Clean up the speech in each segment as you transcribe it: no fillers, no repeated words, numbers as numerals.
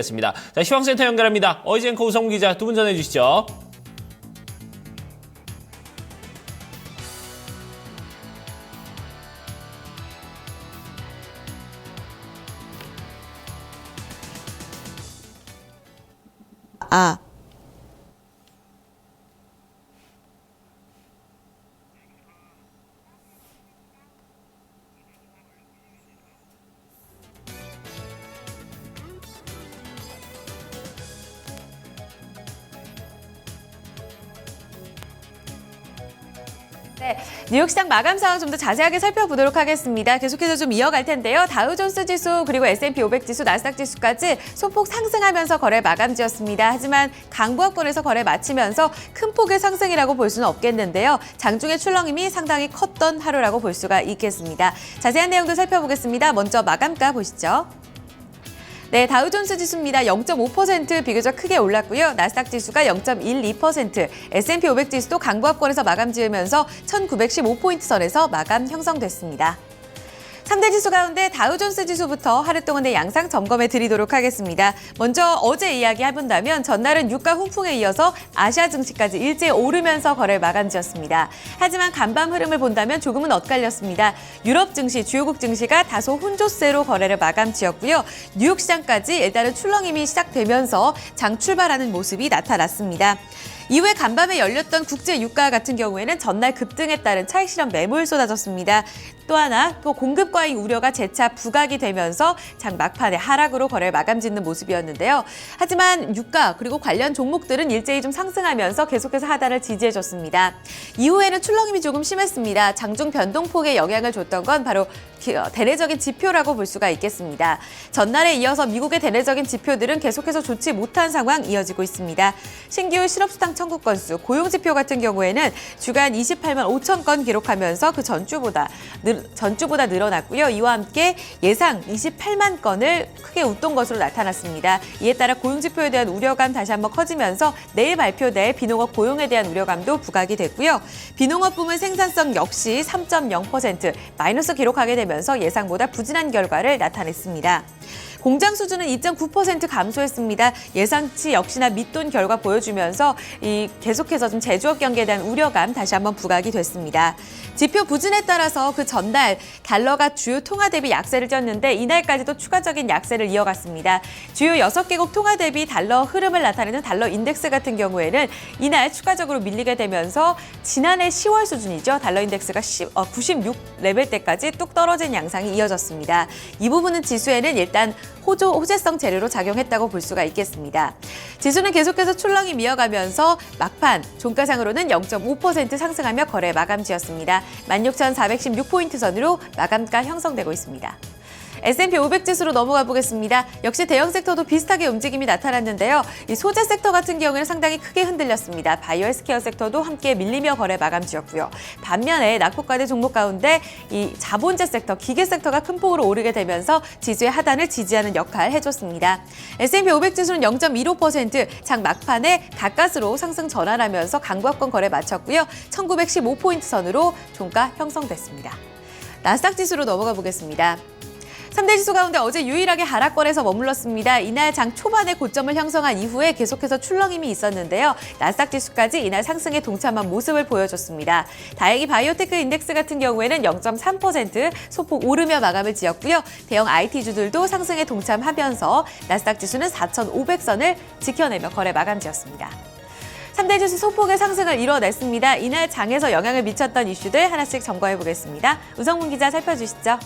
습니다. 자, 시황센터 연결합니다. 어이지 앵커 우성훈 기자 두 분 전해주시죠. 네, 뉴욕 시장 마감 상황 좀 더 자세하게 살펴보도록 하겠습니다. 계속해서 좀 이어갈 텐데요. 다우존스 지수 그리고 S&P 500 지수, 나스닥 지수까지 소폭 상승하면서 거래 마감지었습니다. 하지만 강보합권에서 거래 마치면서 큰 폭의 상승이라고 볼 수는 없겠는데요. 장중의 출렁임이 상당히 컸던 하루라고 볼 수가 있겠습니다. 자세한 내용도 살펴보겠습니다. 먼저 마감가 보시죠. 네, 다우존스 지수입니다. 0.5% 비교적 크게 올랐고요. 나스닥 지수가 0.12%, S&P 500 지수도 강보합권에서 마감 지으면서 1915포인트 선에서 마감 형성됐습니다. 3대 지수 가운데 다우존스 지수부터 하루 동안의 양상 점검해 드리도록 하겠습니다. 먼저 어제 이야기 해본다면 전날은 유가 훈풍에 이어서 아시아 증시까지 일제히 오르면서 거래를 마감지었습니다. 하지만 간밤 흐름을 본다면 조금은 엇갈렸습니다. 유럽 증시, 주요국 증시가 다소 혼조세로 거래를 마감지었고요. 뉴욕 시장까지 일단은 출렁임이 시작되면서 장 출발하는 모습이 나타났습니다. 이후에 간밤에 열렸던 국제 유가 같은 경우에는 전날 급등에 따른 차익 실현 매물 쏟아졌습니다. 또 하나 공급 과잉 우려가 재차 부각이 되면서 장 막판에 하락으로 거래를 마감짓는 모습이었는데요. 하지만 유가 그리고 관련 종목들은 일제히 좀 상승하면서 계속해서 하단을 지지해줬습니다. 이후에는 출렁임이 조금 심했습니다. 장중 변동폭에 영향을 줬던 건 바로 대내적인 지표라고 볼 수가 있겠습니다. 전날에 이어서 미국의 대내적인 지표들은 계속해서 좋지 못한 상황 이어지고 있습니다. 신규 실업수당 청구 건수, 고용지표 같은 경우에는 주간 28만 5천 건 기록하면서 그 전주보다 늘어났고요. 이와 함께 예상 28만 건을 크게 웃돈 것으로 나타났습니다. 이에 따라 고용지표에 대한 우려감 다시 한번 커지면서 내일 발표될 비농업 고용에 대한 우려감도 부각이 됐고요. 비농업 부문 생산성 역시 3.0% 마이너스 기록하게 되면서 예상보다 부진한 결과를 나타냈습니다. 공장 수준은 2.9% 감소했습니다. 예상치 역시나 밑돈 결과 보여주면서 계속해서 좀 제조업 경기에 대한 우려감 다시 한번 부각이 됐습니다. 지표 부진에 따라서 그 전날 달러가 주요 통화 대비 약세를 쪘는데 이날까지도 추가적인 약세를 이어갔습니다. 주요 6개국 통화 대비 달러 흐름을 나타내는 달러 인덱스 같은 경우에는 이날 추가적으로 밀리게 되면서 지난해 10월 수준이죠. 달러 인덱스가 96 레벨대까지 뚝 떨어진 양상이 이어졌습니다. 이 부분은 지수에는 일단 호재성 재료로 작용했다고 볼 수가 있겠습니다. 지수는 계속해서 출렁이 이어가면서 막판 종가상으로는 0.5% 상승하며 거래 마감지었습니다. 16,416포인트 선으로 마감가 형성되고 있습니다. S&P 500 지수로 넘어가 보겠습니다. 역시 대형 섹터도 비슷하게 움직임이 나타났는데요. 이 소재 섹터 같은 경우에는 상당히 크게 흔들렸습니다. 바이오 헬스케어 섹터도 함께 밀리며 거래 마감지었고요. 반면에 낙폭과대 종목 가운데 이 자본재 섹터, 기계 섹터가 큰 폭으로 오르게 되면서 지수의 하단을 지지하는 역할을 해줬습니다. S&P 500 지수는 0.15% 장 막판에 가까스로 상승 전환하면서 강보합권 거래 마쳤고요. 1915포인트 선으로 종가 형성됐습니다. 나스닥 지수로 넘어가 보겠습니다. 3대 지수 가운데 어제 유일하게 하락권에서 머물렀습니다. 이날 장 초반에 고점을 형성한 이후에 계속해서 출렁임이 있었는데요. 나스닥 지수까지 이날 상승에 동참한 모습을 보여줬습니다. 다행히 바이오테크 인덱스 같은 경우에는 0.3% 소폭 오르며 마감을 지었고요. 대형 IT주들도 상승에 동참하면서 나스닥 지수는 4,500선을 지켜내며 거래 마감 지었습니다. 3대 지수 소폭의 상승을 이뤄냈습니다. 이날 장에서 영향을 미쳤던 이슈들 하나씩 점검해 보겠습니다. 우성문 기자 살펴주시죠.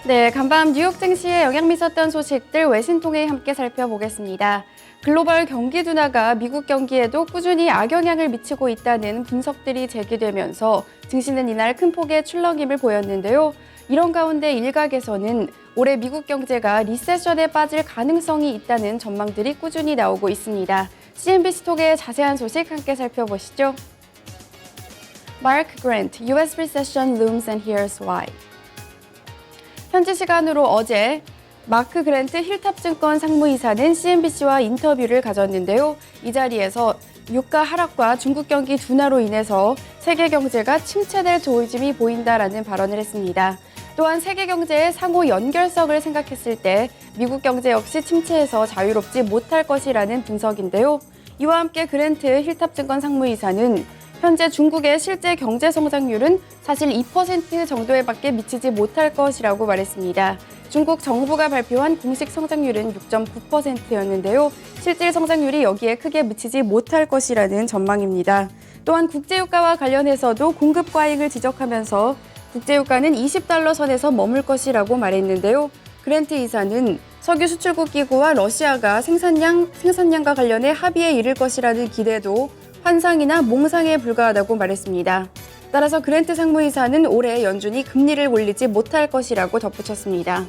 네, 간밤 뉴욕 증시에 영향 미쳤던 소식들 외신 통해 함께 살펴보겠습니다. 글로벌 경기 둔화가 미국 경기에도 꾸준히 악영향을 미치고 있다는 분석들이 제기되면서 증시는 이날 큰 폭의 출렁임을 보였는데요. 이런 가운데 일각에서는 올해 미국 경제가 리세션에 빠질 가능성이 있다는 전망들이 꾸준히 나오고 있습니다. CNBC 톡의 자세한 소식 함께 살펴보시죠. Mark Grant, US Recession Looms and Here's Why. 현지 시간으로 어제 마크 그랜트 힐탑증권 상무이사는 CNBC와 인터뷰를 가졌는데요. 이 자리에서 유가 하락과 중국 경기 둔화로 인해서 세계 경제가 침체될 조짐이 보인다라는 발언을 했습니다. 또한 세계 경제의 상호 연결성을 생각했을 때 미국 경제 역시 침체에서 자유롭지 못할 것이라는 분석인데요. 이와 함께 그랜트 힐탑증권 상무이사는 현재 중국의 실제 경제 성장률은 사실 2% 정도에 밖에 미치지 못할 것이라고 말했습니다. 중국 정부가 발표한 공식 성장률은 6.9%였는데요. 실질 성장률이 여기에 크게 미치지 못할 것이라는 전망입니다. 또한 국제유가와 관련해서도 공급 과잉을 지적하면서 국제유가는 $20 선에서 머물 것이라고 말했는데요. 그랜트 이사는 석유 수출국 기구와 러시아가 생산량과 관련해 합의에 이를 것이라는 기대도 환상이나 몽상에 불과하다고 말했습니다. 따라서 그랜트 상무이사는 올해 연준이 금리를 올리지 못할 것이라고 덧붙였습니다.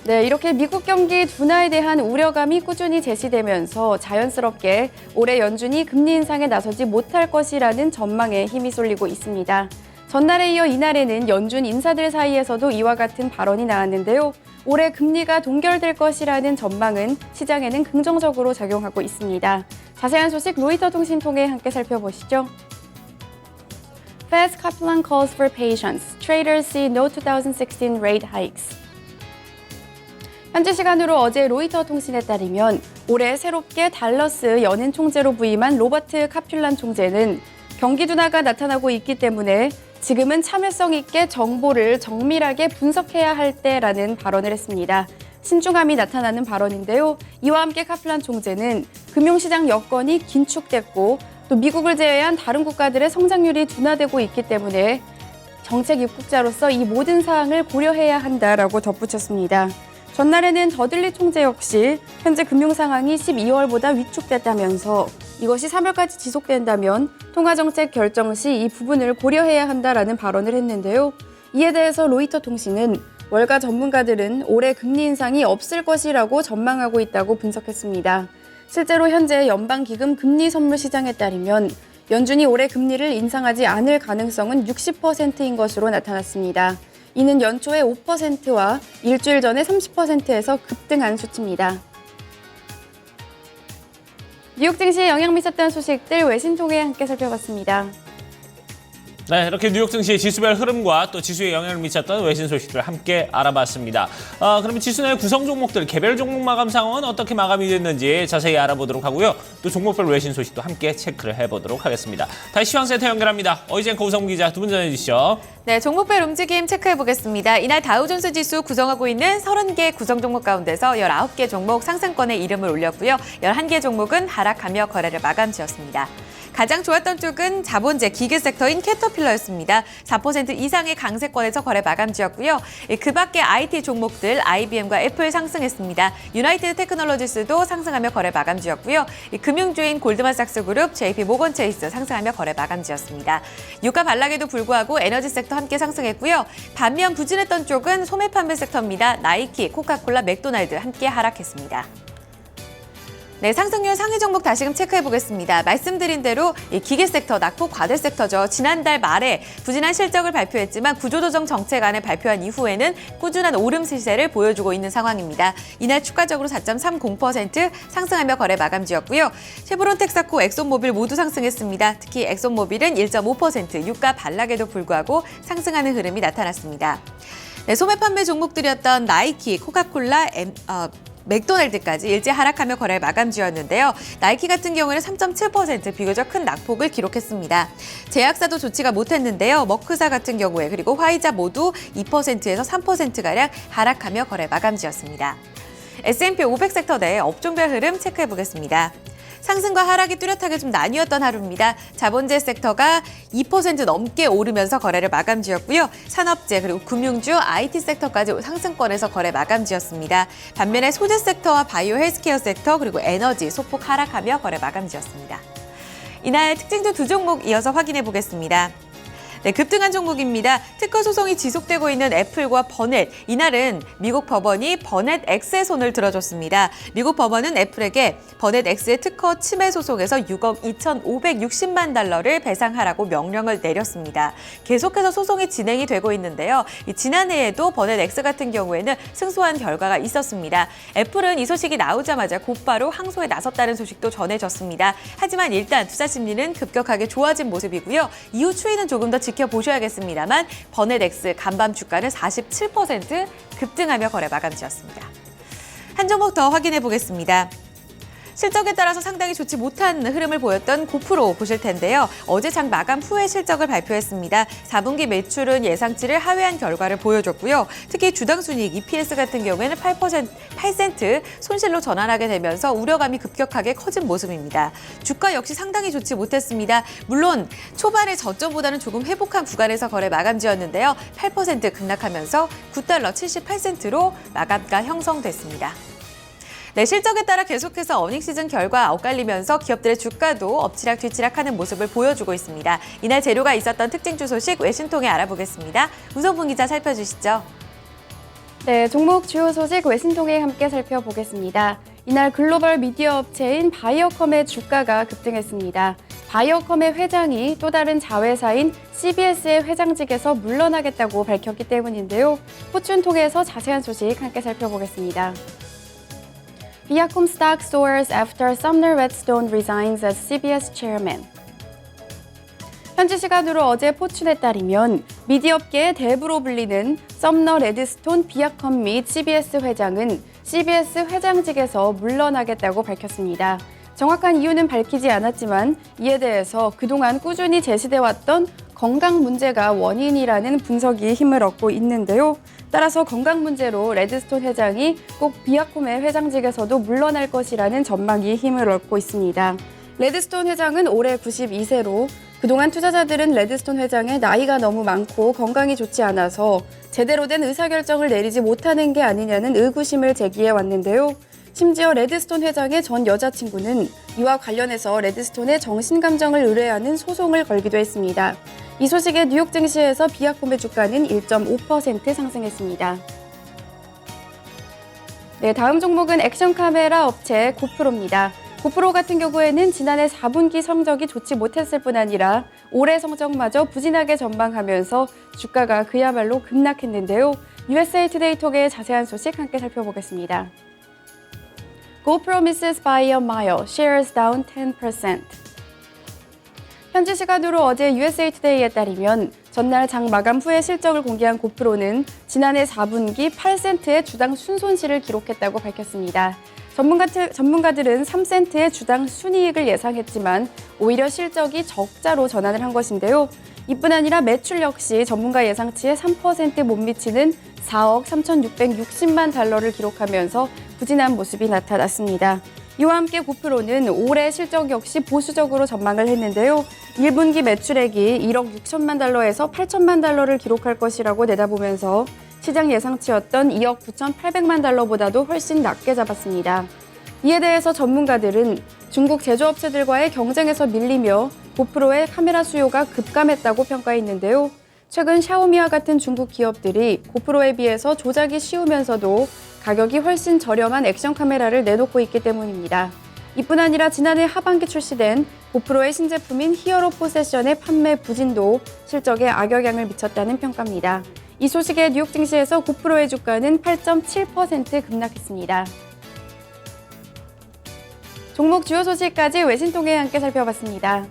네, 이렇게 미국 경기 둔화에 대한 우려감이 꾸준히 제시되면서 자연스럽게 올해 연준이 금리 인상에 나서지 못할 것이라는 전망에 힘이 쏠리고 있습니다. 전날에 이어 이날에는 연준 인사들 사이에서도 이와 같은 발언이 나왔는데요. 올해 금리가 동결될 것이라는 전망은 시장에는 긍정적으로 작용하고 있습니다. 자세한 소식 로이터 통신 통해 함께 살펴보시죠. Fed's Kaplan calls for patience. Traders see no 2016 rate hikes. 현지 시간으로 어제 로이터 통신에 따르면 올해 새롭게 달러스 연은 총재로 부임한 로버트 카퓰란 총재는 경기 둔화가 나타나고 있기 때문에 지금은 참을성 있게 정보를 정밀하게 분석해야 할 때라는 발언을 했습니다. 신중함이 나타나는 발언인데요. 이와 함께 카퓰란 총재는 금융시장 여건이 긴축됐고 또 미국을 제외한 다른 국가들의 성장률이 둔화되고 있기 때문에 정책 입국자로서 이 모든 사항을 고려해야 한다라고 덧붙였습니다. 전날에는 더들리 총재 역시 현재 금융 상황이 12월보다 위축됐다면서 이것이 3월까지 지속된다면 통화정책 결정 시 이 부분을 고려해야 한다라는 발언을 했는데요. 이에 대해서 로이터 통신은 월가 전문가들은 올해 금리 인상이 없을 것이라고 전망하고 있다고 분석했습니다. 실제로 현재 연방기금 금리 선물 시장에 따르면 연준이 올해 금리를 인상하지 않을 가능성은 60%인 것으로 나타났습니다. 이는 연초에 5%와 일주일 전에 30%에서 급등한 수치입니다. 뉴욕 증시에 영향 미쳤던 소식들 외신 통해 함께 살펴봤습니다. 네, 이렇게 뉴욕 증시의 지수별 흐름과 또 지수에 영향을 미쳤던 외신 소식들 함께 알아봤습니다. 그러면 지수 내 구성 종목들 개별 종목 마감 상황은 어떻게 마감이 됐는지 자세히 알아보도록 하고요. 또 종목별 외신 소식도 함께 체크를 해보도록 하겠습니다. 다시 시황센터 연결합니다. 어이젠코 우성 기자 두 분 전해주시죠. 네, 종목별 움직임 체크해보겠습니다. 이날 다우존스 지수 구성하고 있는 30개 구성 종목 가운데서 19개 종목 상승권에 이름을 올렸고요. 11개 종목은 하락하며 거래를 마감 지었습니다. 가장 좋았던 쪽은 자본재 기계 섹터인 캐터필러였습니다. 4% 이상의 강세권에서 거래 마감 지었고요. 그 밖에 IT 종목들 IBM과 애플 상승했습니다. 유나이티드 테크놀로지스도 상승하며 거래 마감 지었고요. 금융주인 골드만삭스 그룹, JP 모건 체이스 상승하며 거래 마감 지었습니다. 유가 반락에도 불구하고 에너지 섹터 함께 상승했고요. 반면 부진했던 쪽은 소매 판매 섹터입니다. 나이키, 코카콜라, 맥도날드 함께 하락했습니다. 네, 상승률 상위 종목 다시금 체크해보겠습니다. 말씀드린 대로 이 기계 섹터, 낙폭 과대 섹터죠. 지난달 말에 부진한 실적을 발표했지만 구조조정 정책안을 발표한 이후에는 꾸준한 오름 시세를 보여주고 있는 상황입니다. 이날 추가적으로 4.30% 상승하며 거래 마감 지었고요. 쉐보론, 텍사코, 엑손모빌 모두 상승했습니다. 특히 엑손모빌은 1.5% 유가 반락에도 불구하고 상승하는 흐름이 나타났습니다. 네, 소매 판매 종목들이었던 나이키, 코카콜라, 맥도날드까지 일제 하락하며 거래 마감 지었는데요. 나이키 같은 경우는 3.7% 비교적 큰 낙폭을 기록했습니다. 제약사도 좋지가 못했는데요. 머크사 같은 경우에 그리고 화이자 모두 2%에서 3%가량 하락하며 거래 마감 지었습니다. S&P 500 섹터 내 업종별 흐름 체크해보겠습니다. 상승과 하락이 뚜렷하게 좀 나뉘었던 하루입니다. 자본재 섹터가 2% 넘게 오르면서 거래를 마감 지었고요. 산업재 그리고 금융주, IT 섹터까지 상승권에서 거래 마감 지었습니다. 반면에 소재 섹터와 바이오 헬스케어 섹터 그리고 에너지 소폭 하락하며 거래 마감 지었습니다. 이날 특징주 두 종목 이어서 확인해 보겠습니다. 네, 급등한 종목입니다. 특허 소송이 지속되고 있는 애플과 버넷. 이날은 미국 법원이 버넷 X의 손을 들어줬습니다. 미국 법원은 애플에게 버넷 X의 특허 침해 소송에서 6억 2,560만 달러를 배상하라고 명령을 내렸습니다. 계속해서 소송이 진행이 되고 있는데요. 지난해에도 버넷 X 같은 경우에는 승소한 결과가 있었습니다. 애플은 이 소식이 나오자마자 곧바로 항소에 나섰다는 소식도 전해졌습니다. 하지만 일단 투자 심리는 급격하게 좋아진 모습이고요. 이후 추이는 조금 더 지켜보셔야겠습니다만 버넷엑스 간밤 주가는 47% 급등하며 거래 마감지었습니다. 한 종목 더 확인해 보겠습니다. 실적에 따라서 상당히 좋지 못한 흐름을 보였던 고프로 보실 텐데요. 어제 장 마감 후에 실적을 발표했습니다. 4분기 매출은 예상치를 하회한 결과를 보여줬고요. 특히 주당 순이익 EPS 같은 경우에는 8센트 손실로 전환하게 되면서 우려감이 급격하게 커진 모습입니다. 주가 역시 상당히 좋지 못했습니다. 물론 초반에 저점보다는 조금 회복한 구간에서 거래 마감지였는데요. 8% 급락하면서 9달러 78센트로 마감가 형성됐습니다. 네, 실적에 따라 계속해서 어닝 시즌 결과 엇갈리면서 기업들의 주가도 엎치락 뒤치락하는 모습을 보여주고 있습니다. 이날 재료가 있었던 특징주 소식 외신 통해 알아보겠습니다. 우성분 기자 살펴주시죠. 네, 종목 주요 소식 외신 통해 함께 살펴보겠습니다. 이날 글로벌 미디어 업체인 바이어컴의 주가가 급등했습니다. 바이어컴의 회장이 또 다른 자회사인 CBS의 회장직에서 물러나겠다고 밝혔기 때문인데요. 포춘 통해서 자세한 소식 함께 살펴보겠습니다. Viacom stock soars after Sumner Redstone resigns as CBS chairman. 현지 시간으로 어제 포춘에 따르면 미디어업계의 대부로 불리는 썸너 레드스톤 비아컴 및 CBS 회장은 CBS 회장직에서 물러나겠다고 밝혔습니다. 정확한 이유는 밝히지 않았지만 이에 대해서 그동안 꾸준히 제시돼왔던 건강 문제가 원인이라는 분석이 힘을 얻고 있는데요. 따라서 건강 문제로 레드스톤 회장이 꼭 비아콤의 회장직에서도 물러날 것이라는 전망이 힘을 얻고 있습니다. 레드스톤 회장은 올해 92세로 그동안 투자자들은 레드스톤 회장의 나이가 너무 많고 건강이 좋지 않아서 제대로 된 의사결정을 내리지 못하는 게 아니냐는 의구심을 제기해 왔는데요. 심지어 레드스톤 회장의 전 여자친구는 이와 관련해서 레드스톤의 정신감정을 의뢰하는 소송을 걸기도 했습니다. 이 소식에 뉴욕 증시에서 비아콤의 주가는 1.5% 상승했습니다. 네, 다음 종목은 액션 카메라 업체 고프로입니다. 고프로 같은 경우에는 지난해 4분기 성적이 좋지 못했을 뿐 아니라 올해 성적마저 부진하게 전망하면서 주가가 그야말로 급락했는데요. USA Today 톡의 자세한 소식 함께 살펴보겠습니다. GoPro misses by a mile, shares down 10%. 현지 시간으로 어제 USA Today에 따르면 전날 장 마감 후에 실적을 공개한 고프로는 지난해 4분기 8센트의 주당 순손실을 기록했다고 밝혔습니다. 전문가들은 3센트의 주당 순이익을 예상했지만 오히려 실적이 적자로 전환을 한 것인데요. 이뿐 아니라 매출 역시 전문가 예상치에 3% 못 미치는 4억 3,660만 달러를 기록하면서 부진한 모습이 나타났습니다. 이와 함께 고프로는 올해 실적 역시 보수적으로 전망을 했는데요. 1분기 매출액이 1억 6천만 달러에서 8천만 달러를 기록할 것이라고 내다보면서 시장 예상치였던 2억 9,800만 달러보다도 훨씬 낮게 잡았습니다. 이에 대해서 전문가들은 중국 제조업체들과의 경쟁에서 밀리며 고프로의 카메라 수요가 급감했다고 평가했는데요. 최근 샤오미와 같은 중국 기업들이 고프로에 비해서 조작이 쉬우면서도 가격이 훨씬 저렴한 액션 카메라를 내놓고 있기 때문입니다. 이뿐 아니라 지난해 하반기 출시된 고프로의 신제품인 히어로4 세션의 판매 부진도 실적에 악영향을 미쳤다는 평가입니다. 이 소식에 뉴욕 증시에서 고프로의 주가는 8.7% 급락했습니다. 종목 주요 소식까지 외신 통해 함께 살펴봤습니다.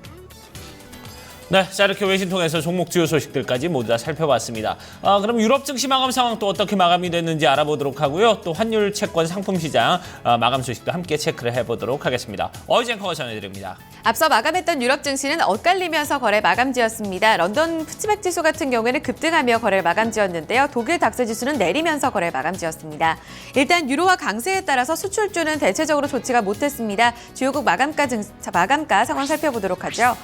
네, 자 이렇게 외신 통해서 종목 주요 소식들까지 모두 다 살펴봤습니다. 그럼 유럽 증시 마감 상황 또 어떻게 마감이 됐는지 알아보도록 하고요. 또 환율 채권 상품 시장 마감 소식도 함께 체크를 해보도록 하겠습니다. 어이즈 앵커가 전해드립니다. 앞서 마감했던 유럽 증시는 엇갈리면서 거래 마감지였습니다. 런던 푸치백 지수 같은 경우에는 급등하며 거래 마감지였는데요. 독일 닥스 지수는 내리면서 거래 마감지였습니다. 일단 유로화 강세에 따라서 수출주는 대체적으로 좋지가 못했습니다. 주요국 마감가 상황 살펴보도록 하죠.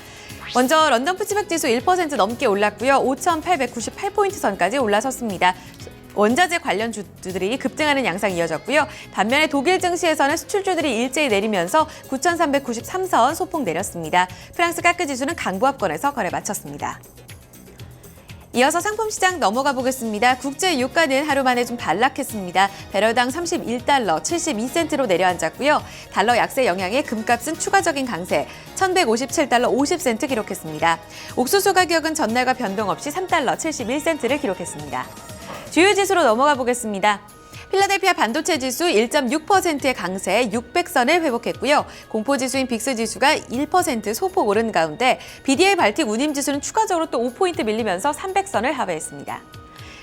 먼저 런던 푸치백 지수 1% 넘게 올랐고요. 5,898포인트 선까지 올라섰습니다. 원자재 관련 주들이 급등하는 양상이 이어졌고요. 반면에 독일 증시에서는 수출주들이 일제히 내리면서 9,393선 소폭 내렸습니다. 프랑스 까크 지수는 강보합권에서 거래 마쳤습니다. 이어서 상품 시장 넘어가 보겠습니다. 국제 유가는 하루 만에 좀 반락했습니다. 배럴당 31달러 72센트로 내려앉았고요. 달러 약세 영향에 금값은 추가적인 강세 1,157달러 50센트 기록했습니다. 옥수수 가격은 전날과 변동 없이 3달러 71센트를 기록했습니다. 주요 지수로 넘어가 보겠습니다. 필라델피아 반도체 지수 1.6%의 강세 600선을 회복했고요. 공포지수인 빅스지수가 1% 소폭 오른 가운데 BDI 발틱 운임지수는 추가적으로 또 5포인트 밀리면서 300선을 하회했습니다.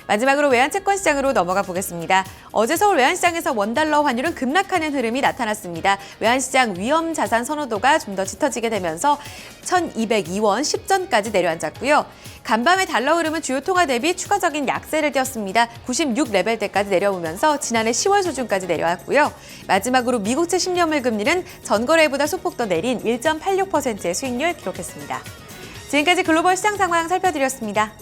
마지막으로 외환채권 시장으로 넘어가 보겠습니다. 어제 서울 외환시장에서 원달러 환율은 급락하는 흐름이 나타났습니다. 외환시장 위험 자산 선호도가 좀 더 짙어지게 되면서 1,202원 10전까지 내려앉았고요. 간밤의 달러 흐름은 주요 통화 대비 추가적인 약세를 띄었습니다. 96 레벨대까지 내려오면서 지난해 10월 수준까지 내려왔고요. 마지막으로 미국채 10년물 금리는 전거래보다 소폭 더 내린 1.86%의 수익률 기록했습니다. 지금까지 글로벌 시장 상황 살펴드렸습니다.